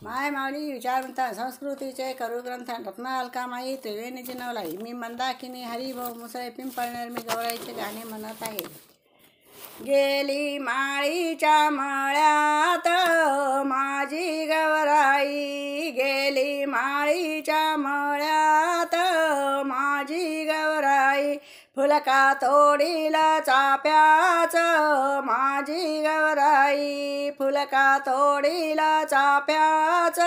माय माऊली विचारवंता संस्कृतीचे करुग्रंथ रत्नालकामाई त्रिवेणीची नवलाई. मी मंदाकिनी हरिभाऊ मुसळे पिंपळनेर मी गवळाईचे गाणे म्हणत आहे. गेली माळीच्या मळ्यात माझी गवराई, गेली माळीच्या मळ्यात माझी गवराई, फुलका तोडीला चाप्याच माझी गवराई, फुलका तोडीला चाप्याच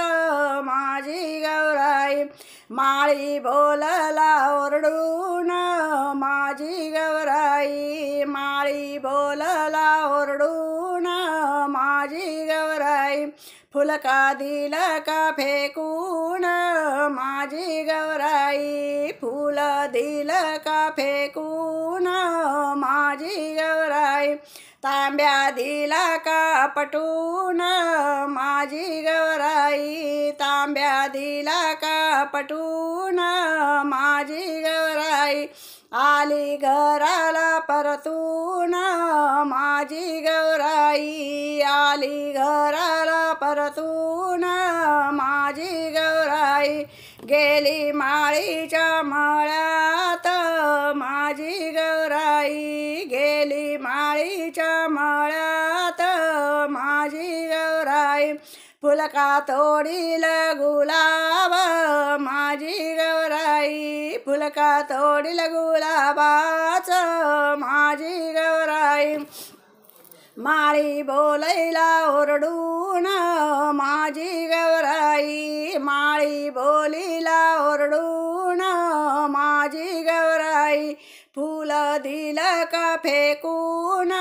माझी गवराई, माळी बोलला ओरडून माझी गवराई, माळी बोलला ओरडून माझी गवराई, फुलका दिलं का फेकून माझी गवराई, फुल दिलं का फेकून माझी गवराई, तांब्या दिला का पटून माझी गवराई, तांब्या दिला का पटून माझी गवराई, आली घराला परतून माझी गवराई, आली घराला परतून माझी गवराई, गेली माळीच्या मळ्यात माझी गवराई, गेली माळीच्या मळ्यात माझी गवराई, फुलका तोडील गुलाब माझी गवराई, फुलका तोडील गुलाबाच माझी गवराई, माळी बोलैला ओरडून माझी गवराई, माळी बोलीला ओरडून माझी गवराई, फुल दिलं का फेकून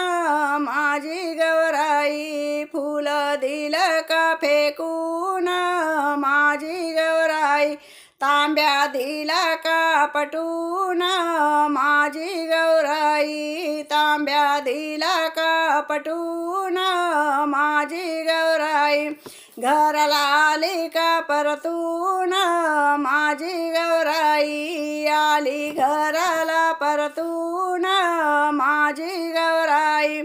माझी गवराई, फुल दिलं का फेकून माझी गवराई, तांब्या दिला का पटून माझी गवराई, तांब्या दिला का पटून माझी गवराई, घराला आली का परतून माझी गवराई, आली घराला परतून माझी गवराई,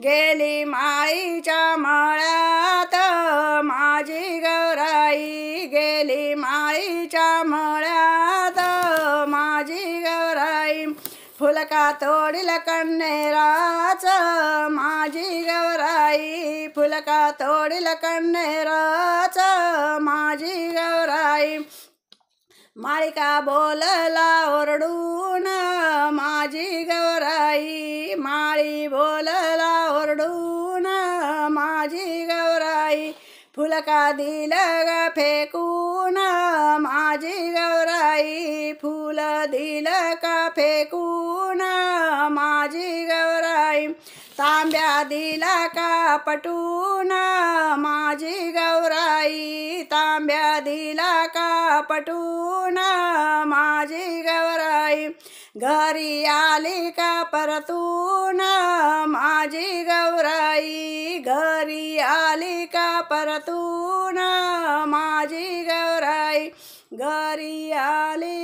गेली माळीच्या मळ्यात माझी गवराई, गेली माळीच्या मळ्यात माझी गवराई, फुलका तोडील कण्हेराच माझी गवराई, फुलका तोडील कण्हेराच माझी गवराई, माळिका बोलला ओरडून माझी गवराई, माळी बोलला ओरडून माझी गवराई, फुलका दिलं ग फेकून माझी गवराई, फुल दिलं का फेकून माझी गवराई, तांब्या दिला का पटून माझी गवराई, तांब्या दिला का पटून माझी गवराई, घरी आली का परतून माझी गवराई, घरी आली का परतून माझी गवराई, घरी आली